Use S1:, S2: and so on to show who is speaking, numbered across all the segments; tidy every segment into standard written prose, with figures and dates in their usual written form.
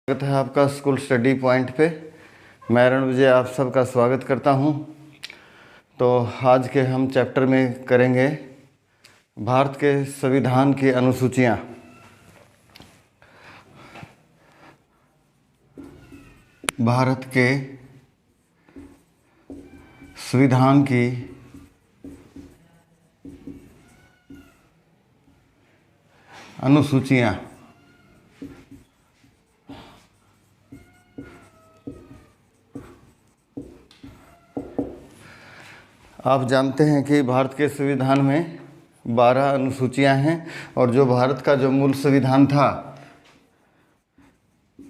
S1: स्वागत है आपका स्कूल स्टडी पॉइंट पे। मैं अरुण विजय आप सबका स्वागत करता हूं। तो आज के हम चैप्टर में करेंगे भारत के संविधान की अनुसूचियां। भारत के संविधान की अनुसूचियां। आप जानते हैं कि भारत के संविधान में 12 अनुसूचियां हैं और जो भारत का जो मूल संविधान था,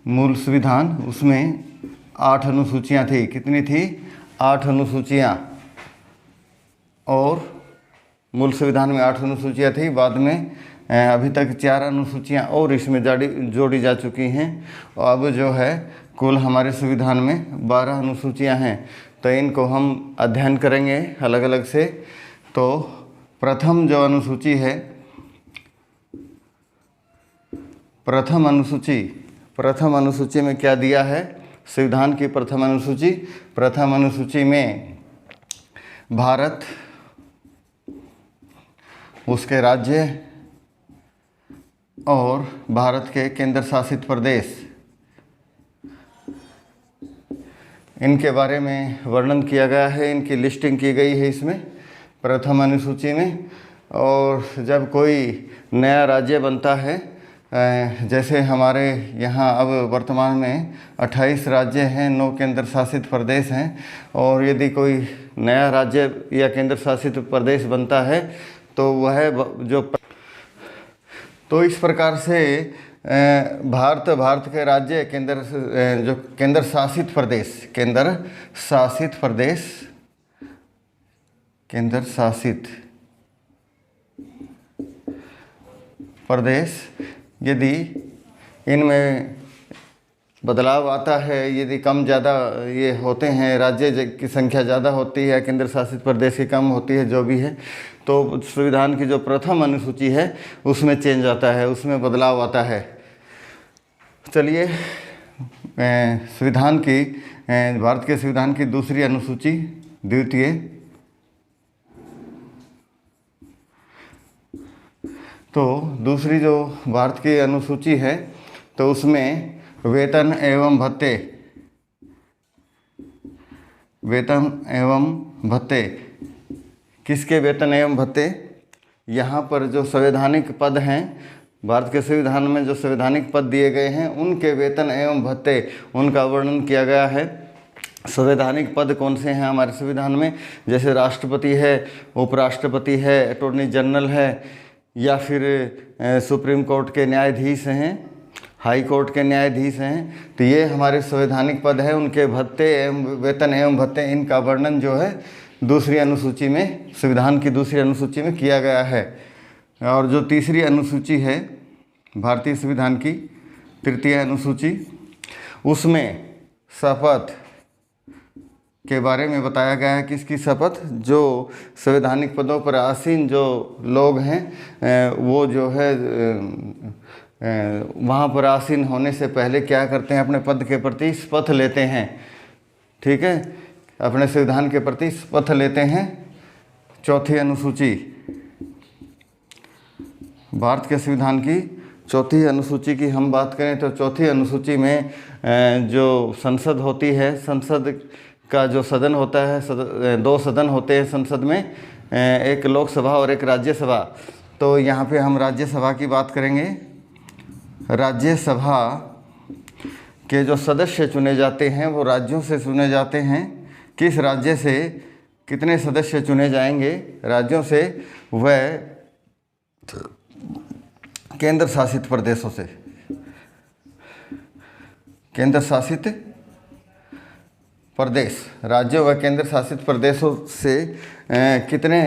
S1: मूल संविधान, उसमें 8 अनुसूचियां थी। कितनी थी? 8 अनुसूचियां। और मूल संविधान में 8 अनुसूचियां थी। बाद में अभी तक 4 अनुसूचियां और इसमें जोड़ी जा चुकी हैं। और अब जो है कुल हमारे संविधान में 12 अनुसूचियां हैं। तो इनको हम अध्ययन करेंगे अलग अलग से। तो प्रथम जो अनुसूची है, प्रथम अनुसूची में क्या दिया है? संविधान की प्रथम अनुसूची में भारत, उसके राज्य और भारत के केंद्र शासित प्रदेश, इनके बारे में वर्णन किया गया है। इनकी लिस्टिंग की गई है इसमें प्रथम अनुसूची में। और जब कोई नया राज्य बनता है, जैसे हमारे यहाँ अब वर्तमान में 28 राज्य हैं, 9 केंद्र शासित प्रदेश हैं। और यदि कोई नया राज्य या केंद्र शासित प्रदेश बनता है तो वह तो इस प्रकार से भारत के राज्य केंद्र शासित प्रदेश यदि इनमें बदलाव आता है, यदि कम ज़्यादा ये होते हैं, राज्य की संख्या ज़्यादा होती है, केंद्र शासित प्रदेश की कम होती है, जो भी है, तो संविधान की जो प्रथम अनुसूची है उसमें चेंज आता है, उसमें बदलाव आता है। चलिए भारत के संविधान की दूसरी अनुसूची, द्वितीय, तो दूसरी जो भारत की अनुसूची है तो उसमें वेतन एवं भत्ते, किसके वेतन एवं भत्ते? यहाँ पर जो संवैधानिक पद हैं, भारत के संविधान में जो संवैधानिक पद दिए गए हैं, उनके वेतन एवं भत्ते, उनका वर्णन किया गया है। संवैधानिक पद कौन से हैं हमारे संविधान में? जैसे राष्ट्रपति है, उपराष्ट्रपति है, अटॉर्नी जनरल है, या फिर सुप्रीम कोर्ट के न्यायाधीश हैं, हाई कोर्ट के न्यायाधीश हैं। तो ये हमारे संवैधानिक पद हैं। उनके भत्ते एवं वेतन एवं भत्ते, इनका वर्णन जो है दूसरी अनुसूची में, संविधान की दूसरी अनुसूची में किया गया है। और जो तीसरी अनुसूची है भारतीय संविधान की, तृतीय अनुसूची, उसमें शपथ के बारे में बताया गया है। किसकी शपथ? जो संवैधानिक पदों पर आसीन जो लोग हैं, वो जो है वहाँ पर आसीन होने से पहले क्या करते हैं? अपने पद के प्रति शपथ लेते हैं। ठीक है, अपने संविधान के प्रति शपथ लेते हैं। चौथी अनुसूची, भारत के संविधान की चौथी अनुसूची की हम बात करें तो चौथी अनुसूची में जो संसद होती है, संसद का जो सदन होता है, 2 सदन होते हैं संसद में, एक लोकसभा और एक राज्यसभा। तो यहाँ पे हम राज्यसभा की बात करेंगे। राज्यसभा के जो सदस्य चुने जाते हैं वो राज्यों से चुने जाते हैं। किस राज्य से कितने सदस्य चुने जाएंगे? राज्यों से, वह केंद्र शासित प्रदेशों से। केंद्र शासित प्रदेश, राज्यों व केंद्र शासित प्रदेशों से कितने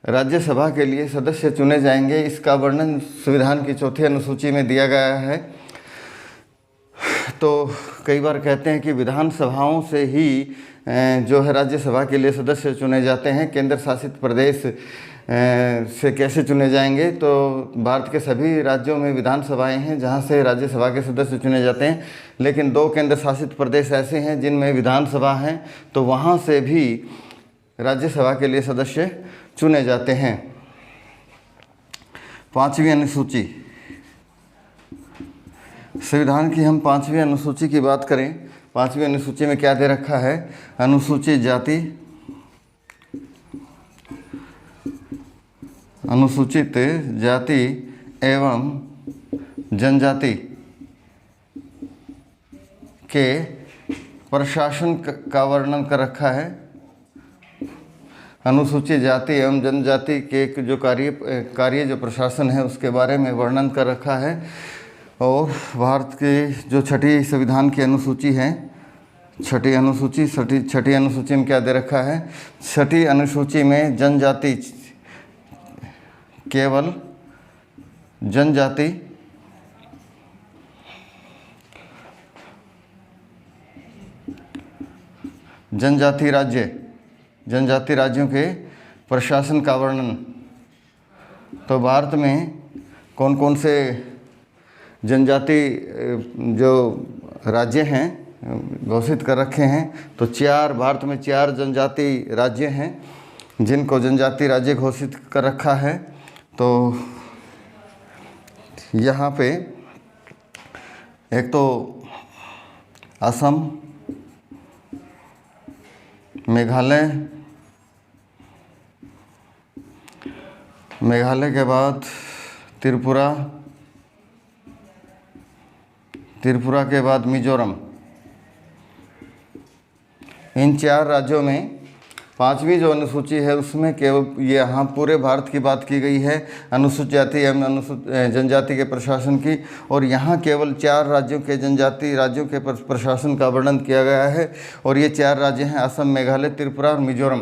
S1: राज्यसभा के लिए सदस्य चुने जाएंगे, इसका वर्णन संविधान की चौथी अनुसूची में दिया गया है। तो कई बार कहते हैं कि विधानसभाओं से ही जो है राज्यसभा के लिए सदस्य चुने जाते हैं। केंद्र शासित प्रदेश से कैसे चुने जाएंगे, तो भारत के सभी राज्यों में विधानसभाएं हैं जहां से राज्यसभा के सदस्य चुने जाते हैं, लेकिन 2 केंद्र शासित प्रदेश ऐसे हैं जिनमें विधानसभा हैं, तो वहां से भी राज्यसभा के लिए सदस्य चुने जाते हैं। 5वीं अनुसूची, संविधान की हम 5वीं अनुसूची की बात करें। 5वीं अनुसूची में क्या दे रखा है? अनुसूचित जाति, अनुसूचित जाति एवं जनजाति के प्रशासन का वर्णन कर रखा है। अनुसूचित जाति एवं जनजाति के जो कार्य जो प्रशासन है उसके बारे में वर्णन कर रखा है। और भारत के जो 6ठी संविधान की अनुसूची है, छठी अनुसूची में क्या दे रखा है? 6ठी अनुसूची में जनजाति, केवल जनजाति जनजाति राज्यों के प्रशासन का वर्णन। तो भारत में कौन कौन से जनजाति जो राज्य हैं घोषित कर रखे हैं? तो भारत में 4 जनजाति राज्य हैं जिनको जनजाति राज्य घोषित कर रखा है। तो यहाँ पे एक तो असम, मेघालय के बाद त्रिपुरा के बाद मिजोरम। इन 4 राज्यों में 5वीं जो अनुसूची है उसमें केवल ये यहाँ पूरे भारत की बात की गई है, अनुसूचित जाति एवं जनजाति के प्रशासन की, और यहाँ केवल 4 राज्यों के जनजाति राज्यों के प्रशासन का वर्णन किया गया है। और ये 4 राज्य हैं असम, मेघालय, त्रिपुरा और मिजोरम।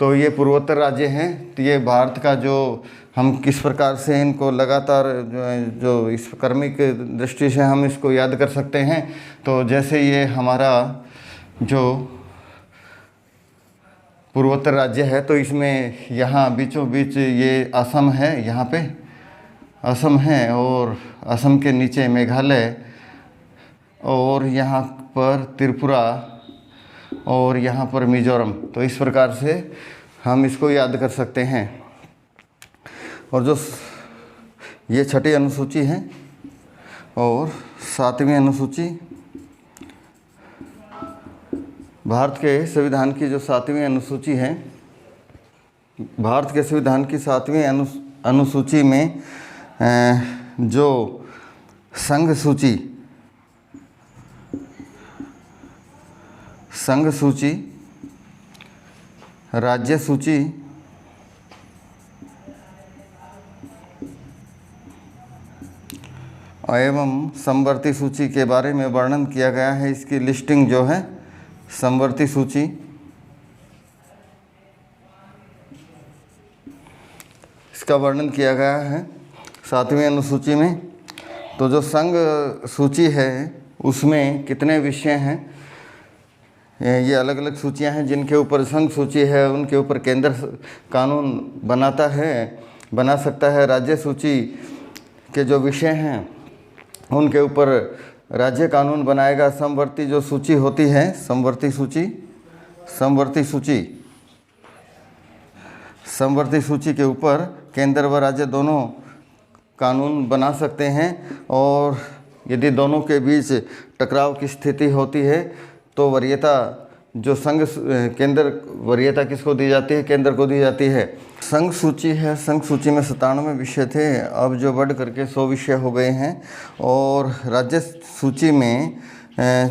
S1: तो ये पूर्वोत्तर राज्य हैं। तो ये भारत का जो हम किस प्रकार से इनको लगातार जो इस कर्मिक दृष्टि से हम इसको याद कर सकते हैं, तो जैसे ये हमारा जो पूर्वोत्तर राज्य है तो इसमें यहाँ बीचों बीच ये असम है, यहाँ पे असम है, और असम के नीचे मेघालय, और यहाँ पर त्रिपुरा, और यहाँ पर मिजोरम। तो इस प्रकार से हम इसको याद कर सकते हैं। और जो ये 6ठी अनुसूची है और 7वीं अनुसूची, भारत के संविधान की जो 7वीं अनुसूची है, भारत के संविधान की 7वीं अनुसूची में जो संघ सूची, राज्य सूची एवं समवर्ती सूची के बारे में वर्णन किया गया है। इसकी लिस्टिंग जो है समवर्ती सूची, इसका वर्णन किया गया है 7वीं अनुसूची में। तो जो संघ सूची है उसमें कितने विषय हैं? ये अलग अलग सूचियां हैं जिनके ऊपर संघ सूची है उनके ऊपर केंद्र कानून बना सकता है। राज्य सूची के जो विषय हैं उनके ऊपर राज्य कानून बनाएगा। समवर्ती जो सूची होती है, समवर्ती सूची के ऊपर केंद्र व राज्य दोनों कानून बना सकते हैं। और यदि दोनों के बीच टकराव की स्थिति होती है तो वरीयता जो केंद्र वरीयता किसको दी जाती है? केंद्र को दी जाती है। संघ सूची है, संघ सूची में 97 विषय थे, अब जो बढ़ करके 100 विषय हो गए हैं। और राज्य सूची में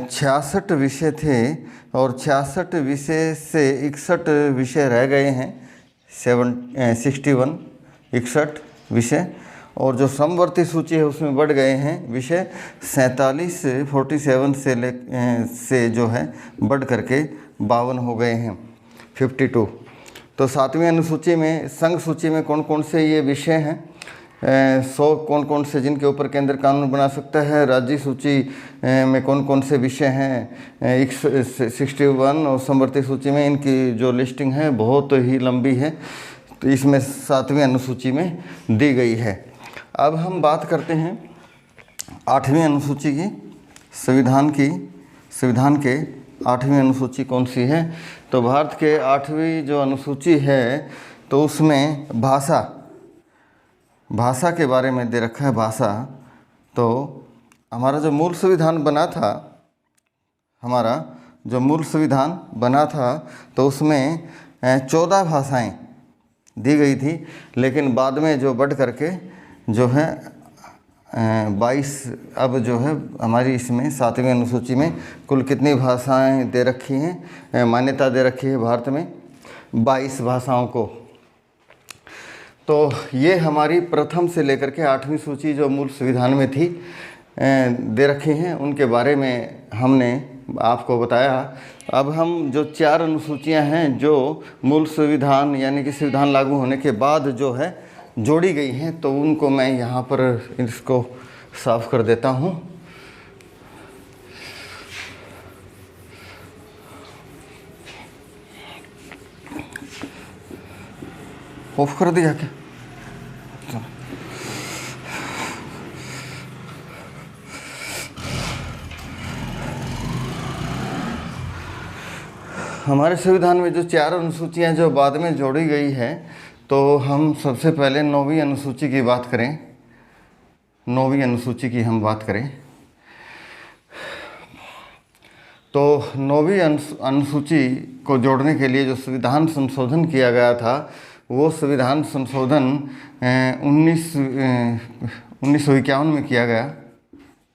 S1: 66 विषय थे और 66 विषय से 61 विषय रह गए हैं, 61 विषय। और जो समवर्ती सूची है उसमें बढ़ गए हैं विषय 47 से जो है बढ़ करके 52 हो गए हैं, 52। तो 7वीं अनुसूची में संघ सूची में कौन कौन से ये विषय हैं? 100 कौन कौन से जिनके ऊपर केंद्र कानून बना सकता है। राज्य सूची में कौन कौन से विषय हैं? 61। और समवर्ती सूची में इनकी जो लिस्टिंग है बहुत ही लंबी है, तो इसमें 7वीं अनुसूची में दी गई है। अब हम बात करते हैं 8वीं अनुसूची की, संविधान के 8वीं अनुसूची कौन सी है? तो भारत के 8वीं जो अनुसूची है तो उसमें भाषा के बारे में दे रखा है। भाषा, तो हमारा जो मूल संविधान बना था तो उसमें 14 भाषाएं दी गई थी, लेकिन बाद में जो बढ़ करके जो है 22 अब जो है हमारी इसमें 7वीं अनुसूची में कुल कितनी भाषाएं दे रखी हैं, मान्यता दे रखी है भारत में 22 भाषाओं को। तो ये हमारी प्रथम से लेकर के 8वीं सूची जो मूल संविधान में थी दे रखी हैं, उनके बारे में हमने आपको बताया। अब हम जो 4 अनुसूचियां हैं जो मूल संविधान यानी कि संविधान लागू होने के बाद जो है जोड़ी गई हैं, तो उनको मैं यहाँ पर इसको साफ कर देता हूँ। ऑफ कर दिया क्या? हमारे संविधान में जो 4 अनुसूचियां जो बाद में जोड़ी गई है, तो हम सबसे पहले 9वीं अनुसूची की बात करें। 9वीं अनुसूची की हम बात करें तो 9वीं अनुसूची को जोड़ने के लिए जो संविधान संशोधन किया गया था, वो संविधान संशोधन 1951 में किया गया।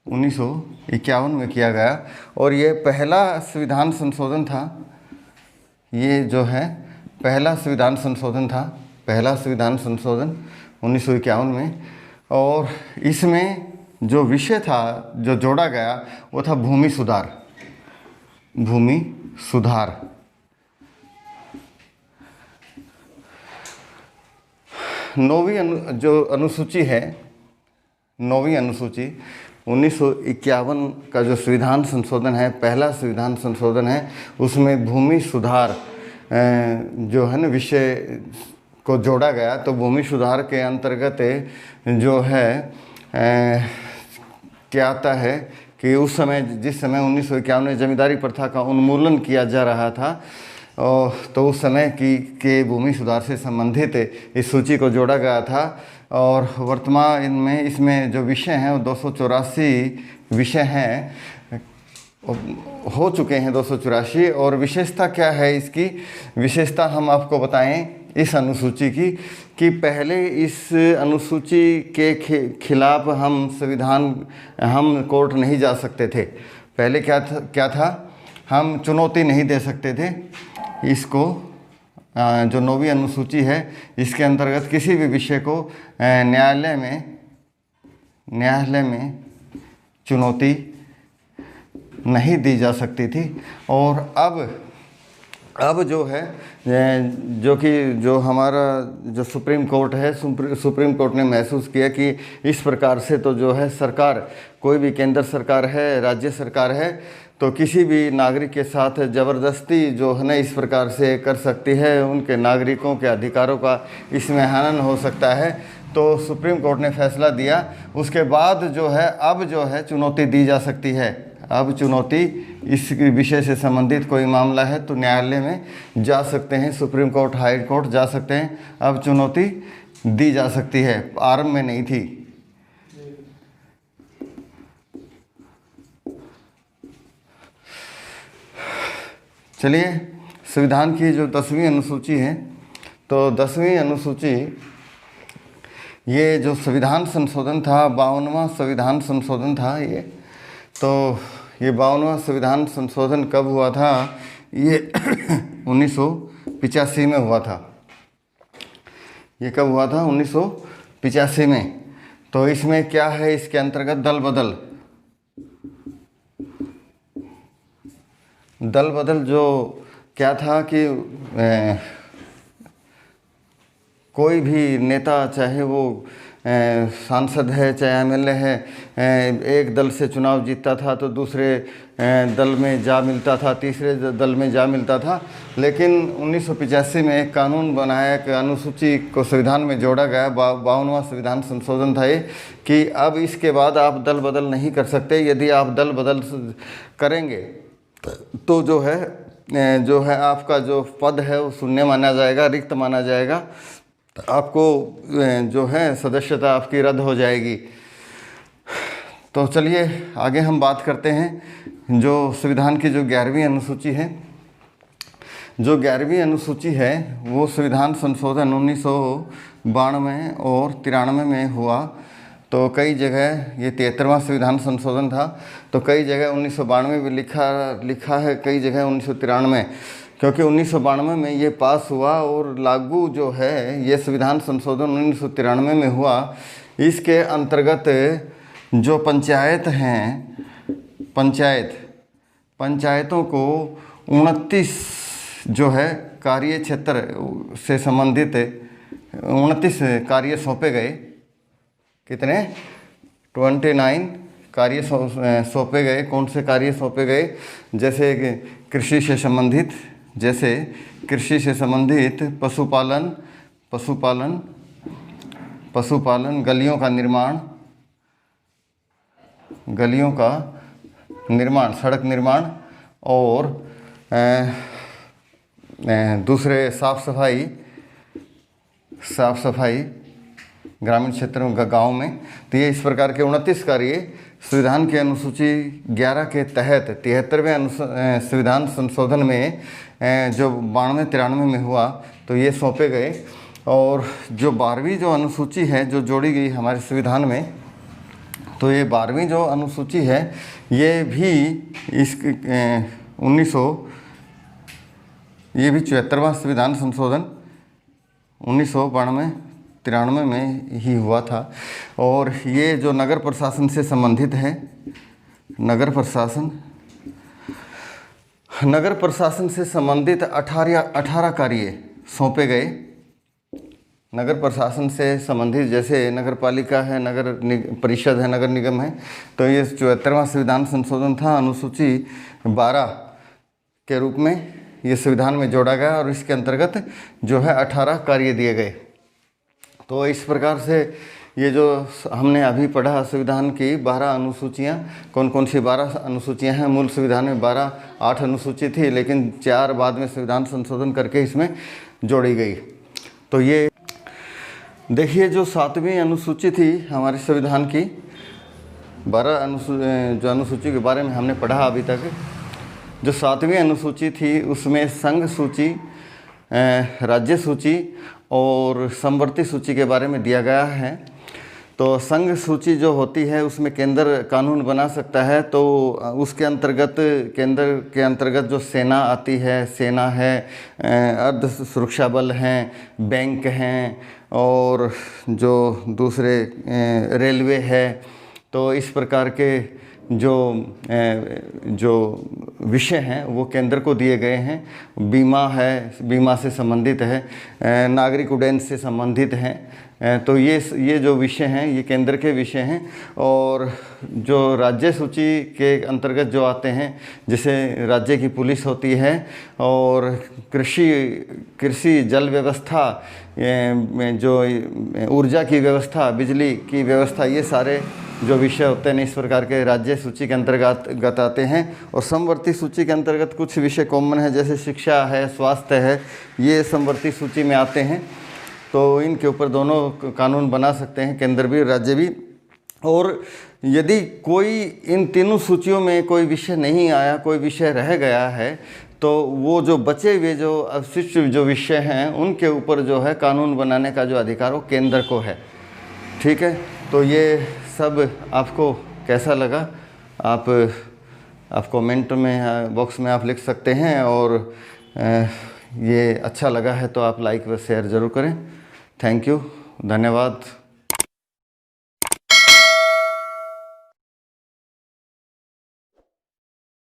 S1: 1951 में किया गया और ये पहला संविधान संशोधन था। ये जो है पहला संविधान संशोधन था, पहला संविधान संशोधन 1951 में। और इसमें जो विषय था जो जोड़ा गया वो था भूमि सुधार। नौवीं जो अनुसूची है, 9वीं अनुसूची 1951 का जो संविधान संशोधन है, पहला संविधान संशोधन है, उसमें भूमि सुधार जो है ना विषय को जोड़ा गया। तो भूमि सुधार के अंतर्गत जो है क्या आता है कि उस समय जिस समय 1951 में जमींदारी प्रथा का उन्मूलन किया जा रहा था, तो उस समय के भूमि सुधार से संबंधित इस सूची को जोड़ा गया था। और वर्तमान में इसमें जो विषय हैं वो 284 विषय हैं, हो चुके हैं 284। और विशेषता क्या है इसकी? विशेषता हम आपको बताएं इस अनुसूची की कि पहले इस अनुसूची के खिलाफ हम कोर्ट नहीं जा सकते थे। पहले क्या था हम चुनौती नहीं दे सकते थे इसको। जो 9वीं अनुसूची है इसके अंतर्गत किसी भी विषय को न्यायालय में चुनौती नहीं दी जा सकती थी। और अब जो है जो हमारा जो सुप्रीम कोर्ट है, सुप्रीम कोर्ट ने महसूस किया कि इस प्रकार से तो जो है सरकार, कोई भी केंद्र सरकार है, राज्य सरकार है, तो किसी भी नागरिक के साथ ज़बरदस्ती जो है ना इस प्रकार से कर सकती है, उनके नागरिकों के अधिकारों का इसमें हनन हो सकता है। तो सुप्रीम कोर्ट ने फैसला दिया। उसके बाद जो है अब जो है चुनौती दी जा सकती है। अब चुनौती इस विषय से संबंधित कोई मामला है तो न्यायालय में जा सकते हैं, सुप्रीम कोर्ट, हाई कोर्ट जा सकते हैं। अब चुनौती दी जा सकती है, आरंभ में नहीं थी। चलिए संविधान की जो 10वीं अनुसूची है, तो 10वीं अनुसूची ये जो संविधान संशोधन था, 52वां संविधान संशोधन था ये। तो ये 52वां संविधान संशोधन कब हुआ था? ये 1985 में हुआ था। ये कब हुआ था? 1985 में। तो इसमें क्या है, इसके अंतर्गत दल बदल जो क्या था कि कोई भी नेता, चाहे वो सांसद है चाहे एमएलए है, एक दल से चुनाव जीतता था तो दूसरे दल में जा मिलता था, तीसरे दल में जा मिलता था। लेकिन 1985 में एक कानून बनाया, एक अनुसूची को संविधान में जोड़ा गया, 52वां संविधान संशोधन था ये, कि अब इसके बाद आप दल बदल नहीं कर सकते। यदि आप दल बदल करेंगे तो जो है आपका जो पद है वो शून्य माना जाएगा, रिक्त माना जाएगा, आपको जो है सदस्यता आपकी रद्द हो जाएगी। तो चलिए आगे हम बात करते हैं जो संविधान की जो 11वीं अनुसूची है। जो 11वीं अनुसूची है वो संविधान संशोधन 1992 और 93 में हुआ। तो कई जगह ये 73वां संविधान संशोधन था, तो कई जगह 1992 में लिखा है, कई जगह 1993, क्योंकि 1992 में ये पास हुआ और लागू जो है ये संविधान संशोधन 1993 में हुआ। इसके अंतर्गत जो पंचायत हैं, पंचायतों को 29 जो है कार्य क्षेत्र से संबंधित 29 कार्य सौंपे गए। कितने? 29 कार्य सौंपे गए। कौन से कार्य सौंपे गए? जैसे कृषि से संबंधित पशुपालन, गलियों का निर्माण, सड़क निर्माण और दूसरे साफ सफाई ग्रामीण क्षेत्रों में, गाँव में। तो ये इस प्रकार के 29 कार्य संविधान की अनुसूची 11 के तहत 73वें संविधान संशोधन में जो 92-93 में हुआ तो ये सौंपे गए। और जो 12वीं जो अनुसूची है जो जोड़ी गई हमारे संविधान में, तो ये 12वीं जो अनुसूची है ये भी इस 74वां संविधान संशोधन 1992-93 में ही हुआ था। और ये जो नगर प्रशासन से संबंधित है, नगर प्रशासन से संबंधित 18 कार्य सौंपे गए। नगर प्रशासन से संबंधित जैसे नगर पालिका है, नगर परिषद है, नगर निगम है। तो ये 74वां संविधान संशोधन था, अनुसूची 12 के रूप में ये संविधान में जोड़ा गया और इसके अंतर्गत जो है 18 कार्य दिए गए। तो इस प्रकार से ये जो हमने अभी पढ़ा संविधान की 12 अनुसूचियाँ, कौन कौन सी 12 अनुसूचियाँ हैं। मूल संविधान में 8 अनुसूची थी, लेकिन 4 बाद में संविधान संशोधन करके इसमें जोड़ी गई। तो ये देखिए जो 7वीं अनुसूची थी हमारे संविधान की, 12 अनुसूची के बारे में हमने पढ़ा अभी तक। जो 7वीं अनुसूची थी उसमें संघ सूची, राज्य सूची और समवर्ती सूची के बारे में दिया गया है। तो संघ सूची जो होती है उसमें केंद्र कानून बना सकता है। तो उसके अंतर्गत केंद्र के अंतर्गत जो सेना आती है, सेना है, अर्ध सुरक्षा बल हैं, बैंक हैं और जो दूसरे रेलवे है। तो इस प्रकार के जो विषय हैं वो केंद्र को दिए गए हैं। बीमा है, बीमा से संबंधित है, नागरिक उड्डयन से संबंधित हैं। तो ये जो विषय हैं ये केंद्र के विषय हैं। और जो राज्य सूची के अंतर्गत जो आते हैं, जैसे राज्य की पुलिस होती है और कृषि जल व्यवस्था, जो ऊर्जा की व्यवस्था, बिजली की व्यवस्था, ये सारे जो विषय होते हैं इस प्रकार के राज्य सूची के अंतर्गत आते हैं। और समवर्ती सूची के अंतर्गत कुछ विषय कॉमन है, जैसे शिक्षा है, स्वास्थ्य है, ये समवर्ती सूची में आते हैं। तो इनके ऊपर दोनों कानून बना सकते हैं, केंद्र भी राज्य भी। और यदि कोई इन तीनों सूचियों में कोई विषय नहीं आया, कोई विषय रह गया है, तो वो जो बचे हुए जो अवशिष्ट जो विषय हैं उनके ऊपर जो है कानून बनाने का जो अधिकार वो केंद्र को है। ठीक है, तो ये सब आपको कैसा लगा आप कमेंट में बॉक्स में आप लिख सकते हैं। और ये अच्छा लगा है तो आप लाइक व शेयर ज़रूर करें। थैंक यू, धन्यवाद।